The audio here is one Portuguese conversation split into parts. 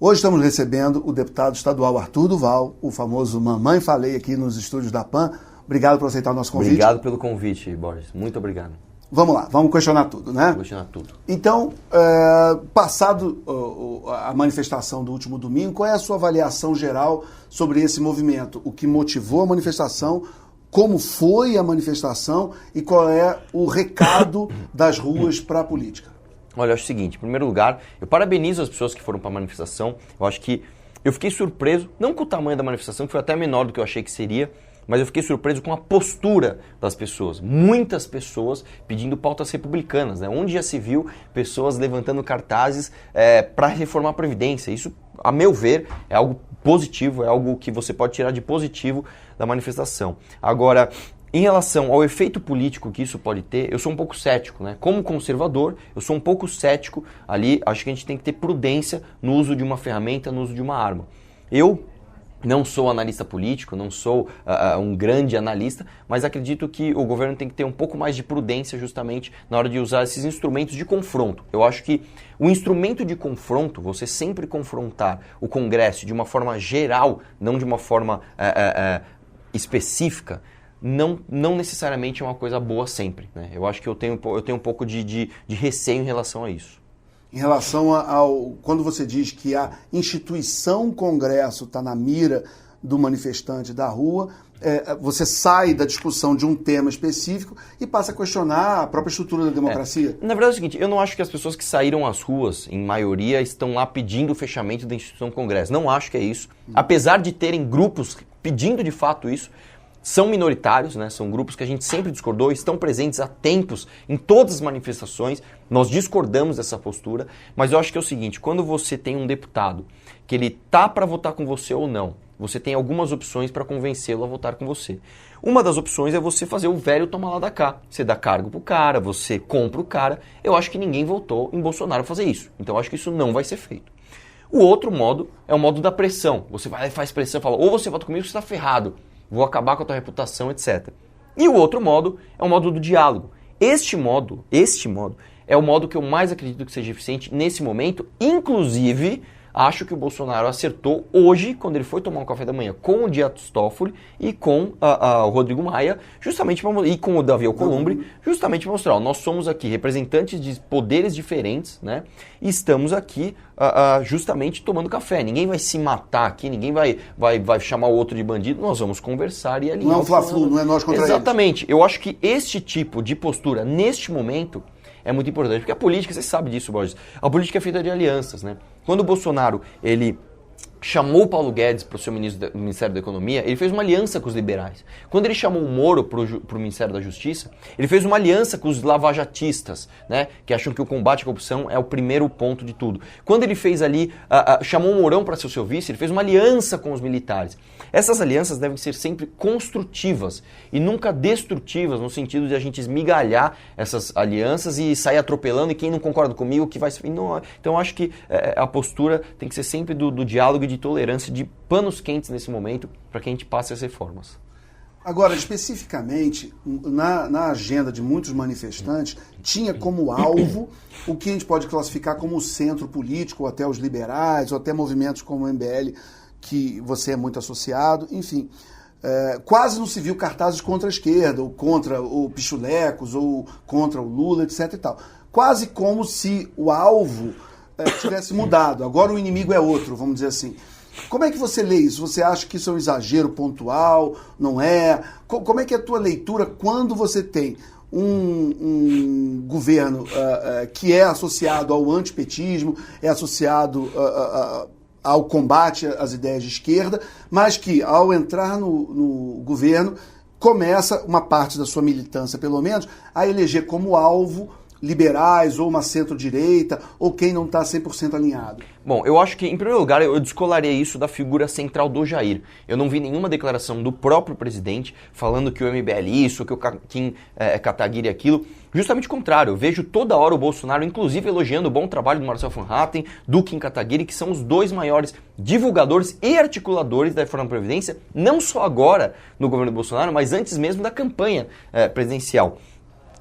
Hoje estamos recebendo o deputado estadual Arthur Duval, o famoso Mamãe Falei, aqui nos estúdios da PAN. Obrigado por aceitar o nosso convite. Obrigado pelo convite, Borges. Muito obrigado. Vamos lá, vamos questionar tudo, né? Questionar tudo. Então, passado a manifestação do último domingo, qual é a sua avaliação geral sobre esse movimento? O que motivou a manifestação, como foi a manifestação e qual é o recado das ruas para a política? Olha, eu acho o seguinte, em primeiro lugar, eu parabenizo as pessoas que foram para a manifestação. Eu acho que eu fiquei surpreso, não com o tamanho da manifestação, que foi até menor do que eu achei que seria, mas eu fiquei surpreso com a postura das pessoas. Muitas pessoas pedindo pautas republicanas, né? Onde já se viu pessoas levantando cartazes para reformar a Previdência. Isso, a meu ver, é algo positivo, é algo que você pode tirar de positivo da manifestação. Agora, em relação ao efeito político que isso pode ter, eu sou um pouco cético, né? Como conservador, eu sou um pouco cético ali. Acho que a gente tem que ter prudência no uso de uma ferramenta, no uso de uma arma. Eu não sou analista político, não sou um grande analista, mas acredito que o governo tem que ter um pouco mais de prudência justamente na hora de usar esses instrumentos de confronto. Eu acho que o instrumento de confronto, você sempre confrontar o Congresso de uma forma geral, não de uma forma específica, não necessariamente é uma coisa boa sempre, né? Eu acho que eu tenho um pouco de receio em relação a isso. Em relação quando você diz que a instituição Congresso está na mira do manifestante da rua, você sai da discussão de um tema específico e passa a questionar a própria estrutura da democracia? Na verdade é o seguinte, eu não acho que as pessoas que saíram às ruas, em maioria, estão lá pedindo o fechamento da instituição Congresso. Não acho que é isso. Apesar de terem grupos pedindo de fato isso, são minoritários, né? São grupos que a gente sempre discordou, estão presentes há tempos em todas as manifestações, nós discordamos dessa postura, mas eu acho que é o seguinte, quando você tem um deputado que ele tá para votar com você ou não, você tem algumas opções para convencê-lo a votar com você. Uma das opções é você fazer o velho tomar lá da cá, você dá cargo pro cara, você compra o cara. Eu acho que ninguém votou em Bolsonaro fazer isso, então eu acho que isso não vai ser feito. O outro modo é o modo da pressão, você vai e faz pressão, fala, ou você vota comigo ou você está ferrado, vou acabar com a tua reputação, etc. E o outro modo é o modo do diálogo. Este modo é o modo que eu mais acredito que seja eficiente nesse momento. Inclusive, acho que o Bolsonaro acertou hoje, quando ele foi tomar um café da manhã com o Dias Toffoli e com o Rodrigo Maia, justamente e com o Davi Alcolumbre, justamente para mostrar, nós somos aqui representantes de poderes diferentes, né? E estamos aqui justamente tomando café. Ninguém vai se matar aqui, ninguém vai chamar o outro de bandido, nós vamos conversar e alinhar. Não é um fla-flu, não é nós contra eles. Exatamente. Eu acho que este tipo de postura, neste momento, é muito importante, porque a política, você sabe disso, Borges, a política é feita de alianças, né? Quando o Bolsonaro, ele chamou o Paulo Guedes para o seu Ministério da Economia, ele fez uma aliança com os liberais. Quando ele chamou o Moro para o Ministério da Justiça, ele fez uma aliança com os lavajatistas, né, que acham que o combate à corrupção é o primeiro ponto de tudo. Quando ele fez ali, chamou o Mourão para ser o seu vice, ele fez uma aliança com os militares. Essas alianças devem ser sempre construtivas e nunca destrutivas, no sentido de a gente esmigalhar essas alianças e sair atropelando, e quem não concorda comigo que vai... Não, então eu acho que a postura tem que ser sempre do diálogo e de tolerância, de panos quentes nesse momento, para que a gente passe as reformas. Agora, especificamente, na agenda de muitos manifestantes, tinha como alvo o que a gente pode classificar como o centro político, ou até os liberais, ou até movimentos como o MBL, que você é muito associado, enfim. Quase não se viu cartazes contra a esquerda, ou contra o Pichulecos, ou contra o Lula, etc. e tal. Quase como se o alvo tivesse mudado. Agora o inimigo é outro, vamos dizer assim. Como é que você lê isso? Você acha que isso é um exagero pontual? Não é? Como é que é a tua leitura quando você tem um governo que é associado ao antipetismo, é associado ao combate às ideias de esquerda, mas que ao entrar no governo começa uma parte da sua militância, pelo menos, a eleger como alvo liberais, ou uma centro-direita, ou quem não está 100% alinhado? Bom, eu acho que, em primeiro lugar, eu descolaria isso da figura central do Jair. Eu não vi nenhuma declaração do próprio presidente falando que o MBL é isso, que o Kim Kataguiri é aquilo. Justamente o contrário, eu vejo toda hora o Bolsonaro, inclusive, elogiando o bom trabalho do Marcel Van Hatten, do Kim Kataguiri, que são os dois maiores divulgadores e articuladores da reforma da Previdência, não só agora no governo do Bolsonaro, mas antes mesmo da campanha presidencial.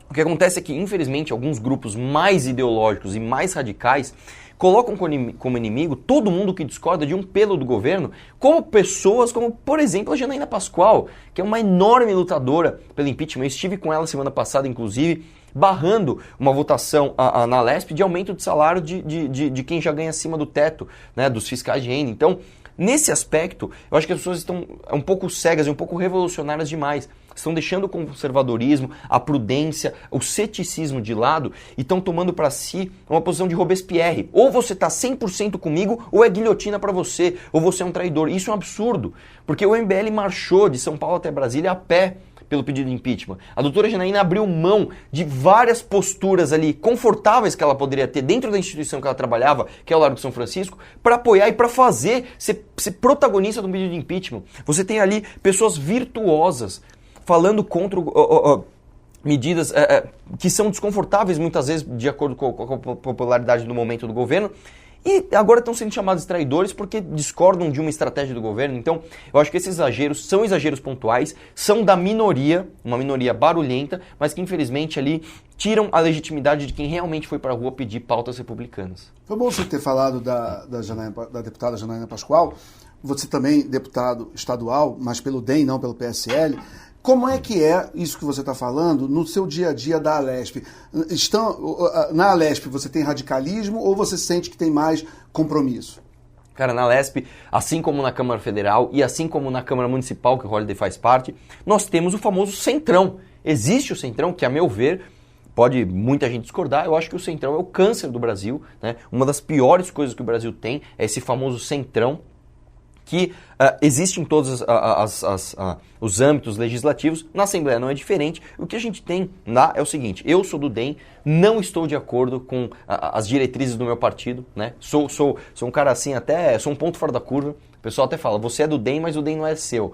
O que acontece é que, infelizmente, alguns grupos mais ideológicos e mais radicais colocam como inimigo todo mundo que discorda de um pelo do governo, como pessoas como, por exemplo, a Janaína Pascoal, que é uma enorme lutadora pelo impeachment. Eu estive com ela semana passada, inclusive, barrando uma votação na Lesp de aumento de salário de quem já ganha acima do teto, né, dos fiscais de renda. Então, nesse aspecto, eu acho que as pessoas estão um pouco cegas e um pouco revolucionárias demais. Estão deixando o conservadorismo, a prudência, o ceticismo de lado e estão tomando para si uma posição de Robespierre. Ou você está 100% comigo, ou é guilhotina para você, ou você é um traidor. Isso é um absurdo, porque o MBL marchou de São Paulo até Brasília a pé pelo pedido de impeachment. A doutora Janaína abriu mão de várias posturas ali confortáveis que ela poderia ter dentro da instituição que ela trabalhava, que é o Largo de São Francisco, para apoiar e para ser protagonista do pedido de impeachment. Você tem ali pessoas virtuosas falando contra medidas que são desconfortáveis muitas vezes de acordo com a popularidade do momento do governo. E agora estão sendo chamados de traidores porque discordam de uma estratégia do governo. Então, eu acho que esses exageros são exageros pontuais, são da minoria, uma minoria barulhenta, mas que infelizmente ali tiram a legitimidade de quem realmente foi para a rua pedir pautas republicanas. Foi bom você ter falado da deputada Janaína Pascoal, você também deputado estadual, mas pelo DEM, não pelo PSL. Como é que é isso que você está falando no seu dia a dia da Alesp? Na Alesp você tem radicalismo ou você sente que tem mais compromisso? Cara, na Alesp, assim como na Câmara Federal e assim como na Câmara Municipal, que o Holliday faz parte, nós temos o famoso Centrão. Existe o Centrão, que a meu ver, pode muita gente discordar, eu acho que o Centrão é o câncer do Brasil, né? Uma das piores coisas que o Brasil tem é esse famoso Centrão, que existe em todos os âmbitos legislativos. Na Assembleia não é diferente. O que a gente tem lá é o seguinte: eu sou do DEM, não estou de acordo com as diretrizes do meu partido, né? Sou um cara assim, sou um ponto fora da curva. O pessoal até fala, você é do DEM, mas o DEM não é seu.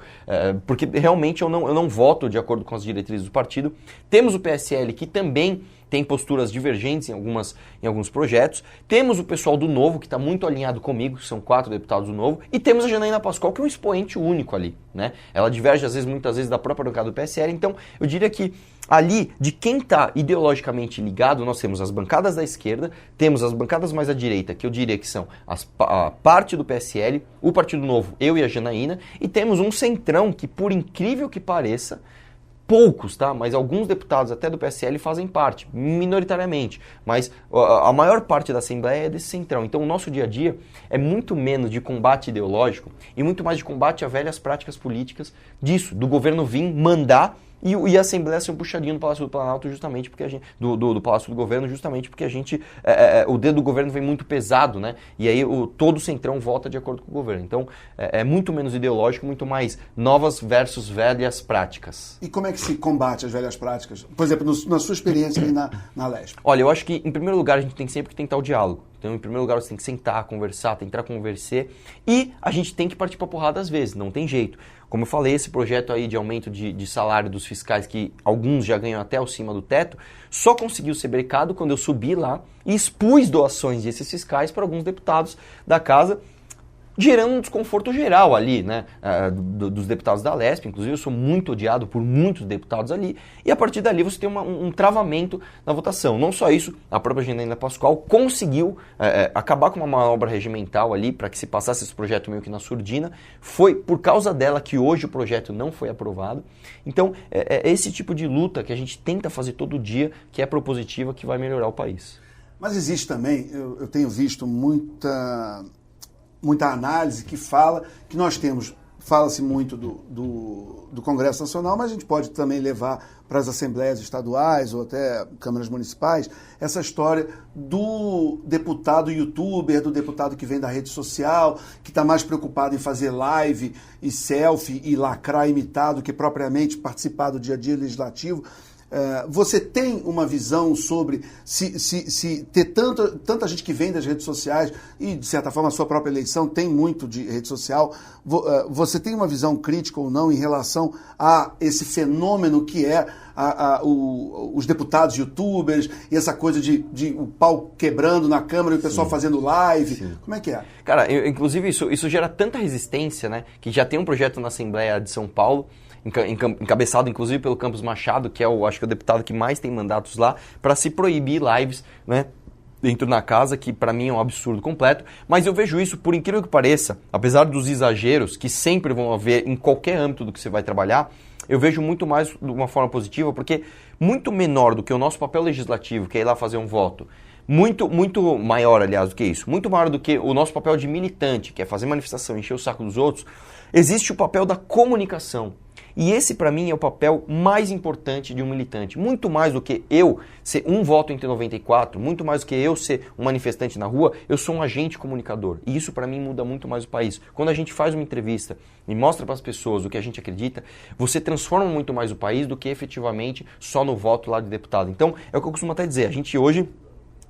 Porque realmente eu não voto de acordo com as diretrizes do partido. Temos o PSL, que também tem posturas divergentes em alguns projetos. Temos o pessoal do Novo, que está muito alinhado comigo, que são 4 deputados do Novo. E temos a Janaína Pascoal, que é um expoente único ali, né? Ela diverge, muitas vezes, da própria bancada do PSL. Então, eu diria que ali, de quem está ideologicamente ligado, nós temos as bancadas da esquerda, temos as bancadas mais à direita, que eu diria que são a parte do PSL, o Partido Novo, eu e a Janaína, e temos um centrão que, por incrível que pareça, poucos, tá? Mas alguns deputados até do PSL fazem parte, minoritariamente. Mas a maior parte da Assembleia é desse centrão. Então o nosso dia a dia é muito menos de combate ideológico e muito mais de combate a velhas práticas políticas disso, do governo vir mandar e a Assembleia ser um puxadinho do Palácio do Planalto justamente porque a gente, do Palácio do Governo, justamente porque a gente, o dedo do governo vem muito pesado, né? E aí todo o centrão vota de acordo com o governo. Então é muito menos ideológico, muito mais novas versus velhas práticas. E como é que se combate as velhas práticas? Por exemplo, na sua experiência aí na Lesp. Olha, eu acho que em primeiro lugar a gente tem sempre que tentar o diálogo. Então, em primeiro lugar, você tem que sentar, conversar, tentar conversar e a gente tem que partir para porrada às vezes, não tem jeito. Como eu falei, esse projeto aí de aumento de salário dos fiscais, que alguns já ganham até acima do teto, só conseguiu ser brecado quando eu subi lá e expus doações desses fiscais para alguns deputados da casa, gerando um desconforto geral ali, né, dos deputados da Lesp. Inclusive eu sou muito odiado por muitos deputados ali, e a partir dali você tem um travamento na votação. Não só isso, a própria Janaína Pascoal conseguiu acabar com uma manobra regimental ali para que se passasse esse projeto meio que na surdina. Foi por causa dela que hoje o projeto não foi aprovado. Então é esse tipo de luta que a gente tenta fazer todo dia, que é propositiva, que vai melhorar o país. Mas existe também, eu tenho visto muita análise que fala que nós temos, fala-se muito do Congresso Nacional, mas a gente pode também levar para as assembleias estaduais ou até câmaras municipais essa história do deputado youtuber, do deputado que vem da rede social, que está mais preocupado em fazer live e selfie e lacrar imitado que propriamente participar do dia a dia legislativo. Você tem uma visão sobre se ter tanta gente que vem das redes sociais e, de certa forma, a sua própria eleição tem muito de rede social, você tem uma visão crítica ou não em relação a esse fenômeno que é os deputados youtubers e essa coisa de o pau quebrando na Câmara e o pessoal fazendo live? Sim. Como é que é? Cara, inclusive isso gera tanta resistência, né, que já tem um projeto na Assembleia de São Paulo, encabeçado inclusive pelo Campos Machado, que é acho que o deputado que mais tem mandatos lá, para se proibir lives, né, dentro da casa, que para mim é um absurdo completo, mas eu vejo isso, por incrível que pareça, apesar dos exageros que sempre vão haver em qualquer âmbito do que você vai trabalhar, eu vejo muito mais de uma forma positiva, porque muito menor do que o nosso papel legislativo, que é ir lá fazer um voto, muito maior, aliás, do que isso, muito maior do que o nosso papel de militante, que é fazer manifestação, encher o saco dos outros, existe o papel da comunicação. E esse, para mim, é o papel mais importante de um militante. Muito mais do que eu ser um voto entre 94, muito mais do que eu ser um manifestante na rua, eu sou um agente comunicador. E isso, para mim, muda muito mais o país. Quando a gente faz uma entrevista e mostra para as pessoas o que a gente acredita, você transforma muito mais o país do que efetivamente só no voto lá de deputado. Então, é o que eu costumo até dizer. A gente hoje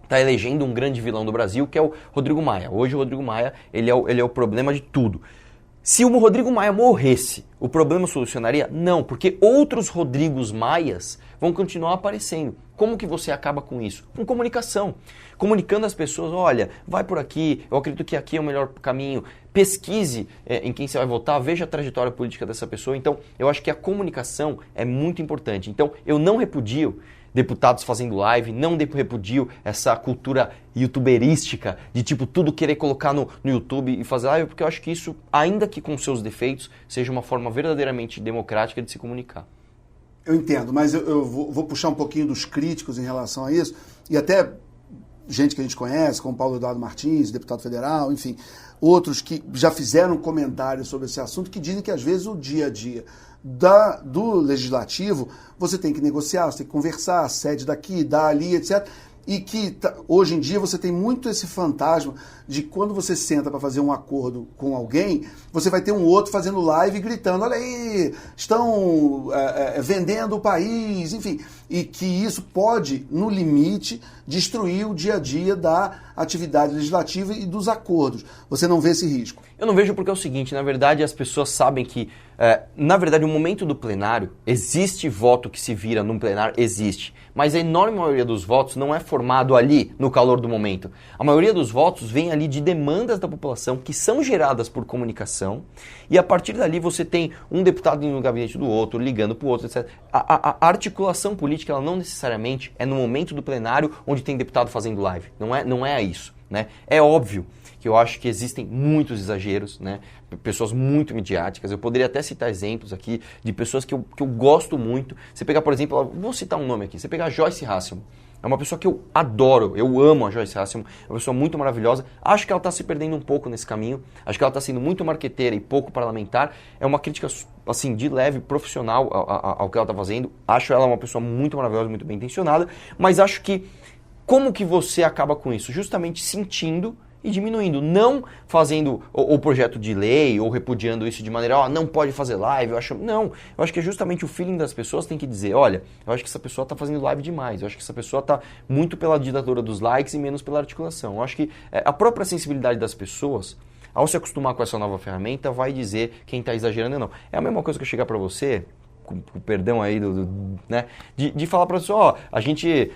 está elegendo um grande vilão do Brasil, que é o Rodrigo Maia. Hoje o Rodrigo Maia ele é o problema de tudo. Se o Rodrigo Maia morresse, o problema solucionaria? Não, porque outros Rodrigos Maias vão continuar aparecendo. Como que você acaba com isso? Com comunicação. Comunicando às pessoas, olha, vai por aqui, eu acredito que aqui é o melhor caminho. Pesquise em quem você vai votar, veja a trajetória política dessa pessoa. Então, eu acho que a comunicação é muito importante. Então, eu não repudio deputados fazendo live, não repudio essa cultura youtuberística de tipo tudo querer colocar no YouTube e fazer live, porque eu acho que isso, ainda que com seus defeitos, seja uma forma verdadeiramente democrática de se comunicar. Eu entendo, mas eu vou puxar um pouquinho dos críticos em relação a isso, e até gente que a gente conhece, como Paulo Eduardo Martins, deputado federal, enfim, outros que já fizeram comentários sobre esse assunto, que dizem que às vezes o dia a dia do legislativo, você tem que negociar, você tem que conversar, cede daqui, dá ali, etc. E que hoje em dia você tem muito esse fantasma de quando você senta para fazer um acordo com alguém, você vai ter um outro fazendo live gritando, olha aí, estão vendendo o país, enfim. E que isso pode, no limite, destruir o dia a dia da atividade legislativa e dos acordos. Você não vê esse risco? Eu não vejo porque é o seguinte, na verdade as pessoas sabem que, na verdade o momento do plenário, existe voto que se vira num plenário, existe. Mas a enorme maioria dos votos não é formado ali, no calor do momento. A maioria dos votos vem ali de demandas da população que são geradas por comunicação e a partir dali você tem um deputado indo no gabinete do outro, ligando para o outro, etc. A articulação política ela não necessariamente é no momento do plenário onde tem deputado fazendo live. Não é isso, né? É óbvio que eu acho que existem muitos exageros, né? Pessoas muito midiáticas. Eu poderia até citar exemplos aqui de pessoas que eu gosto muito. Você pegar, por exemplo, vou citar um nome aqui, você pegar a Joyce Hasselman. É uma pessoa que eu adoro, eu amo a Joyce Hasselman, é uma pessoa muito maravilhosa. Acho que ela está se perdendo um pouco nesse caminho, acho que ela está sendo muito marqueteira e pouco parlamentar. É uma crítica, assim, de leve, profissional ao que ela está fazendo. Acho ela uma pessoa muito maravilhosa, muito bem intencionada, mas acho que, como que você acaba com isso? Justamente sentindo e diminuindo, não fazendo o projeto de lei ou repudiando isso de maneira, não pode fazer live, eu acho que é justamente o feeling das pessoas tem que dizer, olha, eu acho que essa pessoa está fazendo live demais, eu acho que essa pessoa está muito pela ditadura dos likes e menos pela articulação. Eu acho que a própria sensibilidade das pessoas, ao se acostumar com essa nova ferramenta, vai dizer quem está exagerando ou não. É a mesma coisa que eu chegar para você, com perdão aí, né? De falar para a pessoa,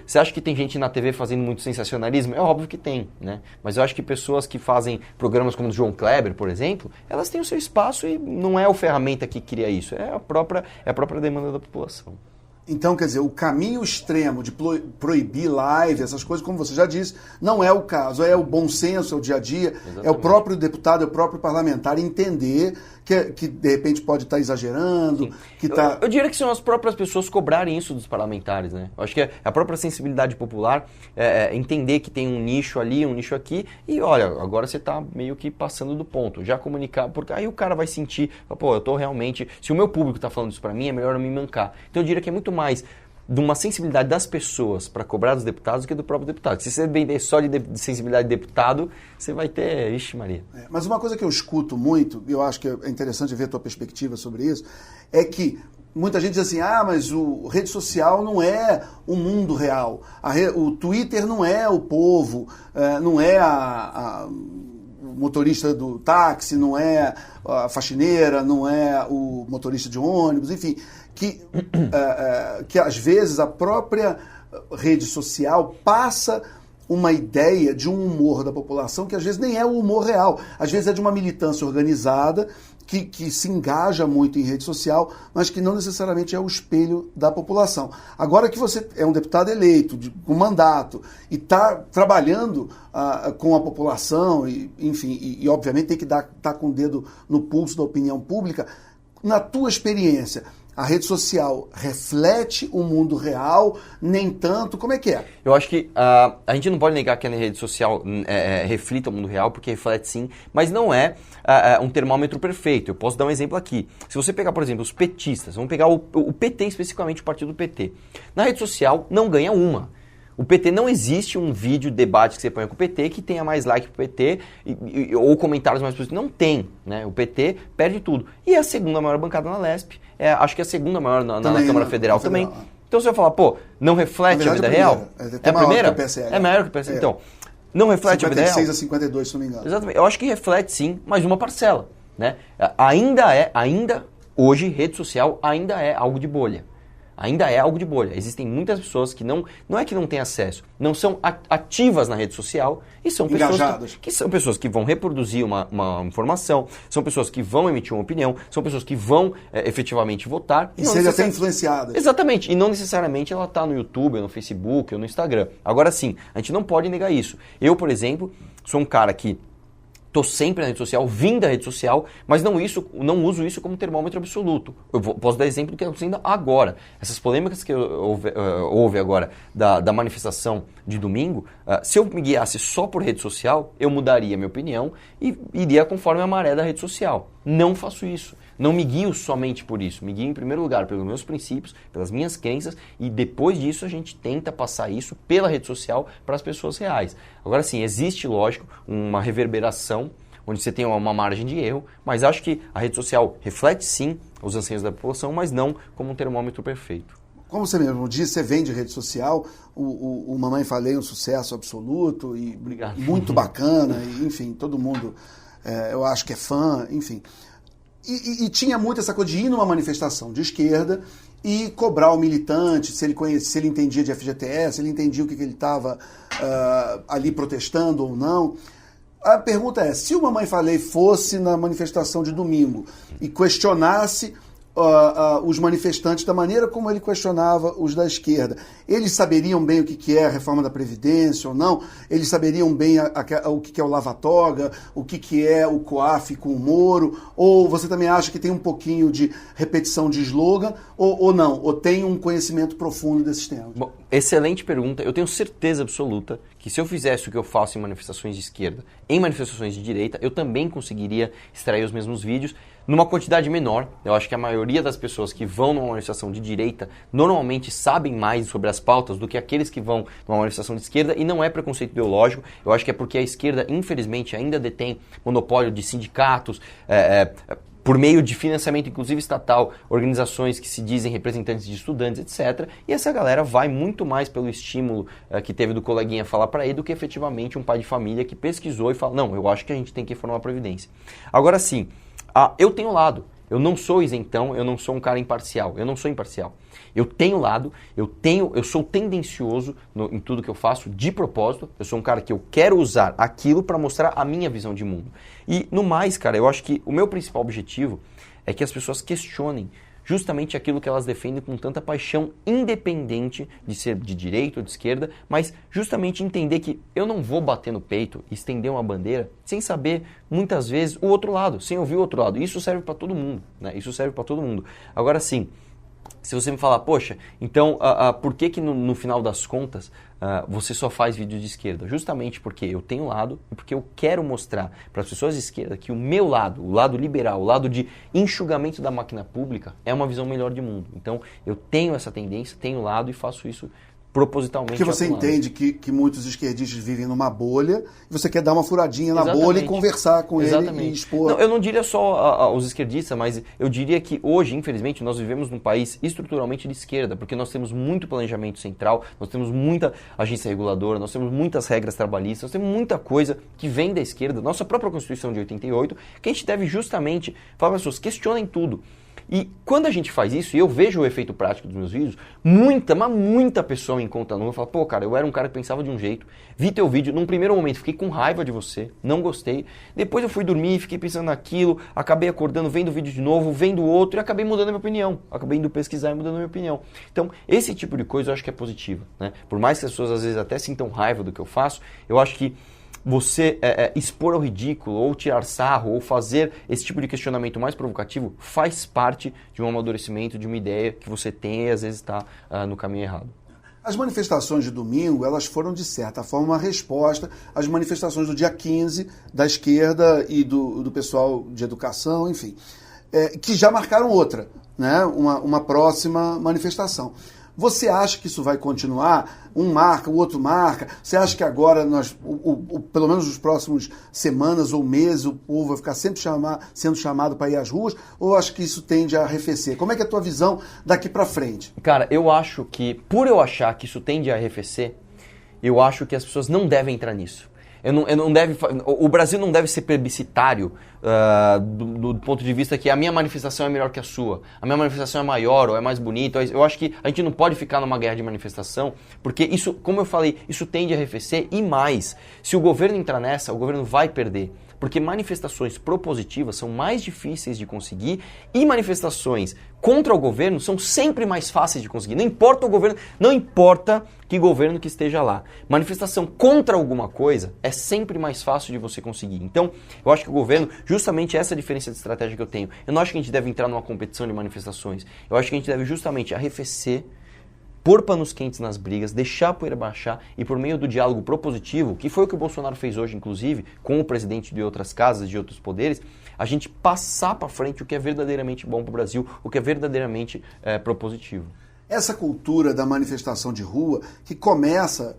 você acha que tem gente na TV fazendo muito sensacionalismo? É óbvio que tem, né? Mas eu acho que pessoas que fazem programas como o João Kleber, por exemplo, elas têm o seu espaço e não é a ferramenta que cria isso, é a própria demanda da população. Então, quer dizer, o caminho extremo de proibir live, essas coisas, como você já disse, não é o caso, é o bom senso, é o dia a dia, exatamente. É o próprio deputado, é o próprio parlamentar entender que de repente pode estar exagerando, que está... Eu diria que são as próprias pessoas cobrarem isso dos parlamentares, né? Eu acho que é a própria sensibilidade popular, entender que tem um nicho ali, um nicho aqui, e olha, agora você está meio que passando do ponto, já comunicar, porque aí o cara vai sentir, pô, eu estou realmente, se o meu público está falando isso para mim, é melhor eu me mancar. Então eu diria que é muito mais de uma sensibilidade das pessoas para cobrar dos deputados do que do próprio deputado. Se você vender só de sensibilidade de deputado, você vai ter... Ixi, Maria. Mas uma coisa que eu escuto muito, e eu acho que é interessante ver a tua perspectiva sobre isso, é que muita gente diz assim, mas a rede social não é o mundo real. O Twitter não é o povo, não é o motorista do táxi, não é a faxineira, não é o motorista de ônibus, enfim... Que às vezes a própria rede social passa uma ideia de um humor da população que às vezes nem é o humor real, às vezes é de uma militância organizada que se engaja muito em rede social, mas que não necessariamente é o espelho da população. Agora que você é um deputado eleito, com mandato, e está trabalhando com a população, e obviamente tem que estar com o dedo no pulso da opinião pública, na tua experiência, a rede social reflete o mundo real, nem tanto? Como é que é? Eu acho que a gente não pode negar que a rede social reflita o mundo real, porque reflete sim, mas não é um termômetro perfeito. Eu posso dar um exemplo aqui. Se você pegar, por exemplo, os petistas, vamos pegar o PT especificamente, o partido do PT. Na rede social não ganha uma. O PT não existe um vídeo, debate que você põe com o PT que tenha mais like pro PT ou comentários mais positivos. Não tem, né? O PT perde tudo. E é a segunda maior bancada na LESP. Acho que é a segunda maior na Câmara Federal também. Então você vai falar, pô, não reflete a vida real? É a primeira? É maior que o PSL. Então, não reflete a vida real? 56 a 52, se não me engano. Exatamente. Eu acho que reflete sim, mas uma parcela, né? Ainda hoje, rede social ainda é algo de bolha. Ainda é algo de bolha. Existem muitas pessoas que não é que não têm acesso, não são ativas na rede social e são pessoas que são pessoas que vão reproduzir uma informação, são pessoas que vão emitir uma opinião, são pessoas que vão efetivamente votar. E serem até influenciadas. Exatamente. E não necessariamente ela está no YouTube, ou no Facebook, ou no Instagram. Agora sim, a gente não pode negar isso. Eu, por exemplo, sou um cara que estou sempre na rede social, vim da rede social, mas não uso isso como termômetro absoluto. Posso dar exemplo do que está acontecendo agora. Essas polêmicas que houve agora da manifestação de domingo, se eu me guiasse só por rede social, eu mudaria minha opinião e iria conforme a maré da rede social. Não faço isso. Não me guio somente por isso. Me guio em primeiro lugar pelos meus princípios, pelas minhas crenças e depois disso a gente tenta passar isso pela rede social para as pessoas reais. Agora sim, existe, lógico, uma reverberação onde você tem uma margem de erro, mas acho que a rede social reflete sim os anseios da população, mas não como um termômetro perfeito. Como você mesmo disse, você vem de rede social, o Mamãe Falei é um sucesso absoluto e Obrigado. Muito bacana, e, enfim, todo mundo eu acho que é fã, enfim. E tinha muito essa coisa de ir numa manifestação de esquerda e cobrar o militante, se ele entendia de FGTS, se ele entendia o que ele estava ali protestando ou não. A pergunta é, se o Mamãe Falei fosse na manifestação de domingo e questionasse os manifestantes da maneira como ele questionava os da esquerda, eles saberiam bem o que é a reforma da Previdência ou não? Eles saberiam bem o que é o lava-toga, o que é o COAF com o Moro? Ou você também acha que tem um pouquinho de repetição de slogan ou não? Ou tem um conhecimento profundo desses temas? Bom, excelente pergunta. Eu tenho certeza absoluta que se eu fizesse o que eu faço em manifestações de esquerda, em manifestações de direita, eu também conseguiria extrair os mesmos vídeos numa quantidade menor. Eu acho que a maioria das pessoas que vão numa manifestação de direita normalmente sabem mais sobre as pautas do que aqueles que vão numa manifestação de esquerda, e não é preconceito ideológico. Eu acho que é porque a esquerda, infelizmente, ainda detém monopólio de sindicatos, por meio de financiamento, inclusive estatal, organizações que se dizem representantes de estudantes, etc. E essa galera vai muito mais pelo estímulo que teve do coleguinha falar para ele do que efetivamente um pai de família que pesquisou e fala, não, eu acho que a gente tem que reformar a Previdência. Agora sim, eu tenho lado. Eu não sou isentão, eu não sou um cara imparcial. Eu não sou imparcial. Eu tenho lado, eu sou tendencioso em tudo que eu faço, de propósito. Eu sou um cara que eu quero usar aquilo para mostrar a minha visão de mundo. E no mais, cara, eu acho que o meu principal objetivo é que as pessoas questionem justamente aquilo que elas defendem com tanta paixão, independente de ser de direita ou de esquerda, mas justamente entender que eu não vou bater no peito e estender uma bandeira sem saber, muitas vezes, o outro lado, sem ouvir o outro lado. Isso serve para todo mundo, né? Isso serve para todo mundo. Agora sim, se você me falar, poxa, então por que no final das contas você só faz vídeo de esquerda? Justamente porque eu tenho lado e porque eu quero mostrar para as pessoas de esquerda que o meu lado, o lado liberal, o lado de enxugamento da máquina pública é uma visão melhor de mundo. Então eu tenho essa tendência, tenho lado e faço isso propositalmente. Porque você entende que muitos esquerdistas vivem numa bolha e você quer dar uma furadinha na bolha e conversar com ele e expor. Não, eu não diria só os esquerdistas, mas eu diria que hoje, infelizmente, nós vivemos num país estruturalmente de esquerda, porque nós temos muito planejamento central, nós temos muita agência reguladora, nós temos muitas regras trabalhistas, nós temos muita coisa que vem da esquerda, nossa própria Constituição de 88, que a gente deve justamente falar para as pessoas, questionem tudo. E quando a gente faz isso, e eu vejo o efeito prático dos meus vídeos, muita pessoa me encontra no e fala, pô, cara, eu era um cara que pensava de um jeito, vi teu vídeo, num primeiro momento fiquei com raiva de você, não gostei, depois eu fui dormir, fiquei pensando naquilo, acabei acordando, vendo o vídeo de novo, vendo outro e acabei mudando a minha opinião, acabei indo pesquisar e mudando a minha opinião. Então, esse tipo de coisa eu acho que é positivo, né? Por mais que as pessoas às vezes até sintam raiva do que eu faço, eu acho que você expor ao ridículo, ou tirar sarro, ou fazer esse tipo de questionamento mais provocativo, faz parte de um amadurecimento, de uma ideia que você tem e às vezes está no caminho errado. As manifestações de domingo, elas foram, de certa forma, uma resposta às manifestações do dia 15 da esquerda e do pessoal de educação, enfim, que já marcaram outra, né? Uma próxima manifestação. Você acha que isso vai continuar? Um marca, o outro marca? Você acha que agora, pelo menos nos próximos semanas ou meses, o povo vai ficar sempre sendo chamado para ir às ruas? Ou acha que isso tende a arrefecer? Como é que é a tua visão daqui para frente? Cara, eu acho que, por eu achar que isso tende a arrefecer, eu acho que as pessoas não devem entrar nisso. O Brasil não deve ser plebiscitário do ponto de vista que a minha manifestação é melhor que a sua, a minha manifestação é maior ou é mais bonita. Eu acho que a gente não pode ficar numa guerra de manifestação, porque isso, como eu falei, isso tende a arrefecer e mais. Se o governo entrar nessa, o governo vai perder. Porque manifestações propositivas são mais difíceis de conseguir e manifestações contra o governo são sempre mais fáceis de conseguir. Não importa o governo, não importa que governo que esteja lá. Manifestação contra alguma coisa é sempre mais fácil de você conseguir. Então, eu acho que o governo, justamente essa diferença de estratégia que eu tenho, eu não acho que a gente deve entrar numa competição de manifestações. Eu acho que a gente deve justamente arrefecer, pôr panos quentes nas brigas, deixar a poeira baixar e por meio do diálogo propositivo, que foi o que o Bolsonaro fez hoje, inclusive, com o presidente de outras casas, de outros poderes, a gente passar para frente o que é verdadeiramente bom para o Brasil, o que é verdadeiramente propositivo. Essa cultura da manifestação de rua, que começa,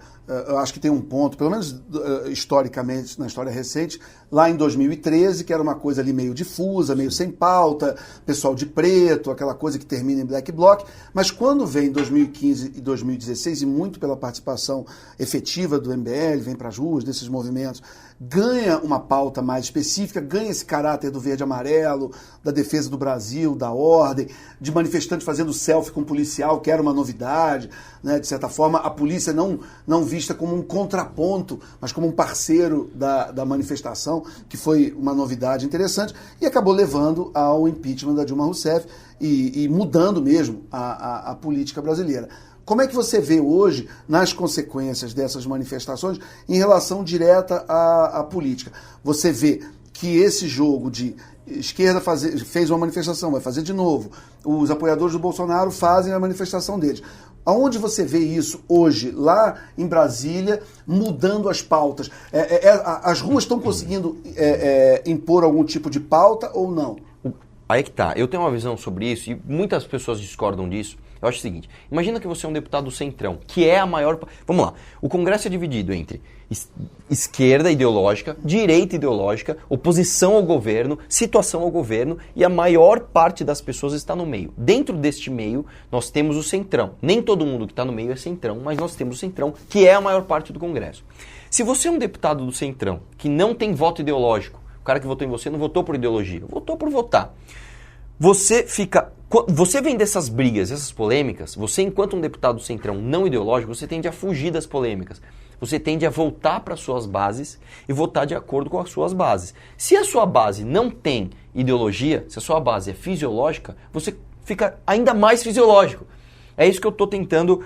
eu acho que tem um ponto, pelo menos historicamente, na história recente, lá em 2013, que era uma coisa ali meio difusa, meio sem pauta, pessoal de preto, aquela coisa que termina em black bloc, mas quando vem 2015 e 2016, e muito pela participação efetiva do MBL, vem para as ruas, desses movimentos, ganha uma pauta mais específica, ganha esse caráter do verde e amarelo, da defesa do Brasil, da ordem, de manifestante fazendo selfie com policial, que era uma novidade, né? De certa forma, a polícia não vista como um contraponto, mas como um parceiro da manifestação, que foi uma novidade interessante, e acabou levando ao impeachment da Dilma Rousseff e mudando mesmo a política brasileira. Como é que você vê hoje nas consequências dessas manifestações em relação direta à política? Você vê que esse jogo de esquerda fez uma manifestação, vai fazer de novo, os apoiadores do Bolsonaro fazem a manifestação deles. Aonde você vê isso hoje, lá em Brasília, mudando as pautas? As ruas estão conseguindo impor algum tipo de pauta ou não? Aí que tá. Eu tenho uma visão sobre isso e muitas pessoas discordam disso. Eu acho o seguinte, imagina que você é um deputado do Centrão, que é a maior... Vamos lá, o Congresso é dividido entre esquerda ideológica, direita ideológica, oposição ao governo, situação ao governo, e a maior parte das pessoas está no meio. Dentro deste meio, nós temos o Centrão. Nem todo mundo que está no meio é Centrão, mas nós temos o Centrão, que é a maior parte do Congresso. Se você é um deputado do Centrão, que não tem voto ideológico, o cara que votou em você não votou por ideologia, votou por votar. Você vem dessas brigas, essas polêmicas, você enquanto um deputado do Centrão não ideológico, você tende a fugir das polêmicas. Você tende a voltar para suas bases e votar de acordo com as suas bases. Se a sua base não tem ideologia, se a sua base é fisiológica, você fica ainda mais fisiológico. É isso que eu estou tentando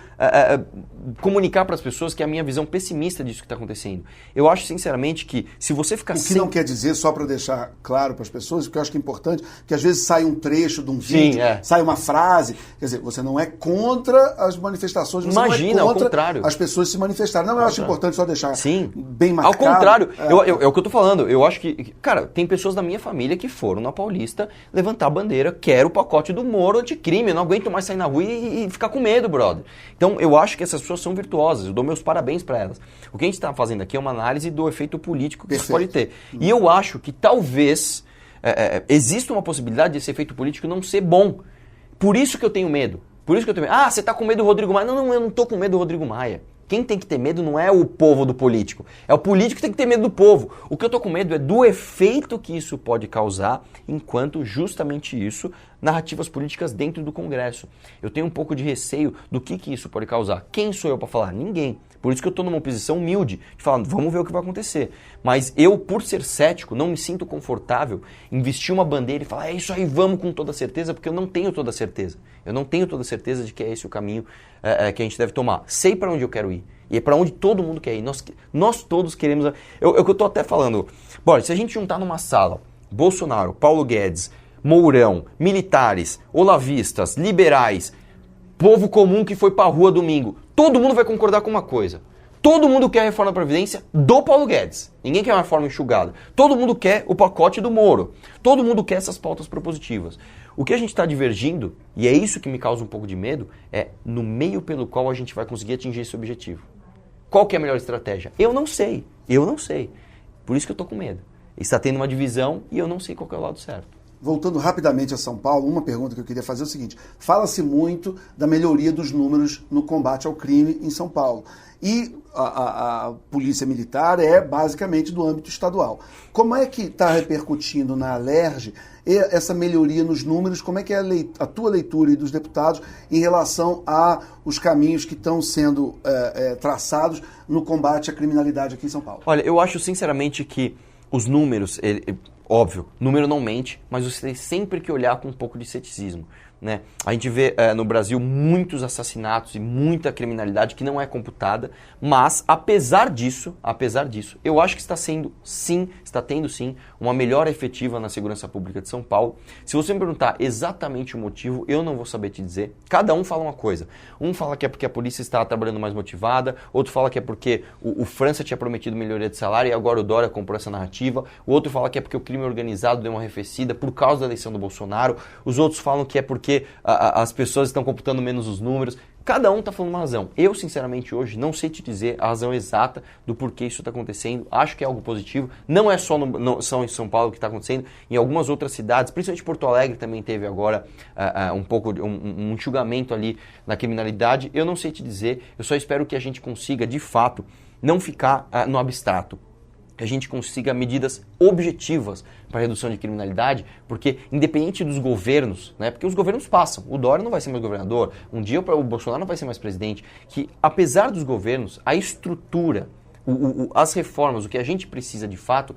comunicar para as pessoas, que é a minha visão pessimista disso que está acontecendo. Eu acho, sinceramente, que se você ficar... O que não quer dizer, só para deixar claro para as pessoas, porque eu acho que é importante, que às vezes sai um trecho de um vídeo, sai uma frase, quer dizer, você não é contra as manifestações, você Imagina, não é contra ao contrário. as pessoas se manifestarem. Não, eu acho importante só deixar bem marcado. Ao contrário, é o que eu estou falando. Eu acho que, cara, tem pessoas da minha família que foram na Paulista levantar a bandeira, quero o pacote do Moro anticrime, eu não aguento mais sair na rua e ficar com medo, brother. Então, eu acho que essas pessoas são virtuosas, eu dou meus parabéns para elas. O que a gente está fazendo aqui é uma análise do efeito político que isso pode ter. E eu acho que talvez exista uma possibilidade desse efeito político não ser bom. Por isso que eu tenho medo. Ah, você está com medo do Rodrigo Maia. Não, eu não estou com medo do Rodrigo Maia. Quem tem que ter medo não é o povo do político, é o político que tem que ter medo do povo. O que eu estou com medo é do efeito que isso pode causar, enquanto justamente isso narrativas políticas dentro do Congresso. Eu tenho um pouco de receio do que isso pode causar. Quem sou eu para falar? Ninguém. Por isso que eu estou numa posição humilde, de falar, vamos ver o que vai acontecer. Mas eu, por ser cético, não me sinto confortável em vestir uma bandeira e falar, é isso aí, vamos com toda certeza, porque eu não tenho toda certeza. Eu não tenho toda certeza de que é esse o caminho que a gente deve tomar. Sei para onde eu quero ir. E é para onde todo mundo quer ir. Nós todos queremos... É o que eu estou até falando. Bora, se a gente juntar numa sala, Bolsonaro, Paulo Guedes, Mourão, militares, olavistas, liberais, povo comum que foi pra rua domingo, todo mundo vai concordar com uma coisa. Todo mundo quer a reforma da Previdência do Paulo Guedes. Ninguém quer uma reforma enxugada. Todo mundo quer o pacote do Moro. Todo mundo quer essas pautas propositivas. O que a gente está divergindo, e é isso que me causa um pouco de medo, é no meio pelo qual a gente vai conseguir atingir esse objetivo. Qual que é a melhor estratégia? Eu não sei. Por isso que eu tô com medo. Está tendo uma divisão e eu não sei qual que é o lado certo. Voltando rapidamente a São Paulo, uma pergunta que eu queria fazer é o seguinte. Fala-se muito da melhoria dos números no combate ao crime em São Paulo. E a Polícia Militar é basicamente do âmbito estadual. Como é que está repercutindo na Alerj essa melhoria nos números? Como é que é a tua leitura e dos deputados em relação aos caminhos que estão sendo traçados no combate à criminalidade aqui em São Paulo? Olha, eu acho sinceramente que os números... Óbvio, número não mente, mas você tem sempre que olhar com um pouco de ceticismo. Né? A gente vê no Brasil muitos assassinatos e muita criminalidade que não é computada, mas apesar disso, eu acho que está tendo sim uma melhora efetiva na segurança pública de São Paulo. Se você me perguntar exatamente o motivo, eu não vou saber te dizer. Cada um fala uma coisa. Um fala que é porque a polícia está trabalhando mais motivada, outro fala que é porque o França tinha prometido melhoria de salário e agora o Dória comprou essa narrativa, o outro fala que é porque o crime organizado deu uma arrefecida por causa da eleição do Bolsonaro, os outros falam que é porque as pessoas estão computando menos os números. Cada um está falando uma razão. Eu, sinceramente, hoje não sei te dizer a razão exata do porquê isso está acontecendo. Acho que é algo positivo. Não é só em São Paulo que está acontecendo. Em algumas outras cidades, principalmente Porto Alegre, também teve agora um enxugamento ali na criminalidade. Eu não sei te dizer. Eu só espero que a gente consiga, de fato, não ficar no abstrato. Que a gente consiga medidas objetivas para a redução de criminalidade, porque independente dos governos, né, porque os governos passam, o Dória não vai ser mais governador, um dia o Bolsonaro não vai ser mais presidente, que apesar dos governos, a estrutura, as reformas, o que a gente precisa de fato,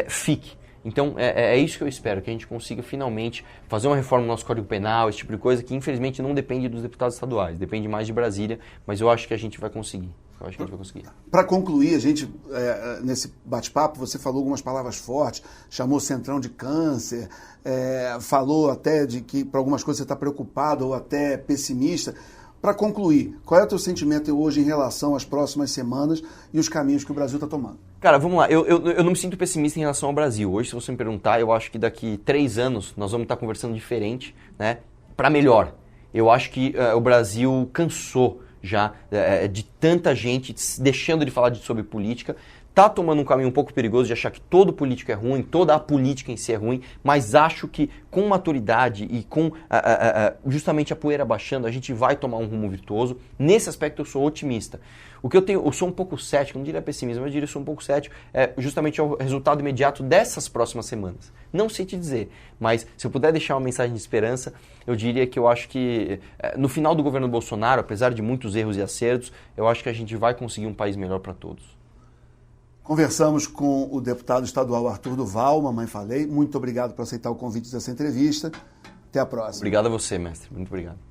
fique. Então é isso que eu espero, que a gente consiga finalmente fazer uma reforma no nosso Código Penal, esse tipo de coisa, que infelizmente não depende dos deputados estaduais, depende mais de Brasília, mas eu acho que a gente vai conseguir. Para concluir, a gente, nesse bate-papo, você falou algumas palavras fortes, chamou o Centrão de câncer, falou até de que para algumas coisas você está preocupado ou até pessimista. Para concluir, qual é o teu sentimento hoje em relação às próximas semanas e os caminhos que o Brasil está tomando? Cara, vamos lá. Eu não me sinto pessimista em relação ao Brasil. Hoje, se você me perguntar, eu acho que daqui 3 anos nós vamos estar conversando diferente, né? Para melhor. Eu acho que o Brasil cansou já de tanta gente deixando de falar sobre política, está tomando um caminho um pouco perigoso de achar que todo político é ruim, toda a política em si é ruim, mas acho que com maturidade e com justamente a poeira baixando, a gente vai tomar um rumo virtuoso. Nesse aspecto eu sou otimista. Eu sou um pouco cético, não diria pessimista, mas eu diria que sou um pouco cético, justamente ao resultado imediato dessas próximas semanas. Não sei te dizer, mas se eu puder deixar uma mensagem de esperança, eu diria que eu acho que no final do governo Bolsonaro, apesar de muitos erros e acertos, eu acho que a gente vai conseguir um país melhor para todos. Conversamos com o deputado estadual Arthur Duval, Mamãe Falei. Muito obrigado por aceitar o convite dessa entrevista. Até a próxima. Obrigado a você, mestre. Muito obrigado.